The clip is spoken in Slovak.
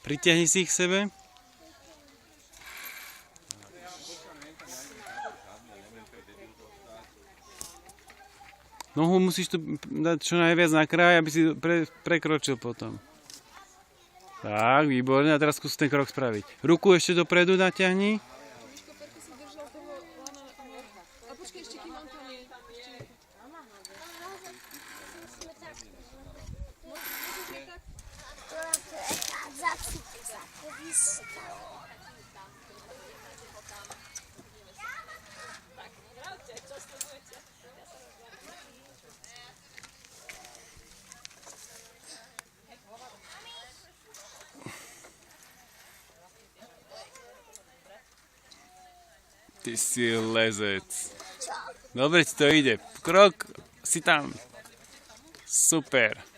Pritiahni si ich k sebe. Nohu musíš tu dať čo najviac na kraj, aby si prekročil potom. Tak, výborne. A teraz skús ten krok spraviť. Ruku ešte dopredu natiahni. Ty si lezec. Dobre ti to ide. Krok, si tam. Super.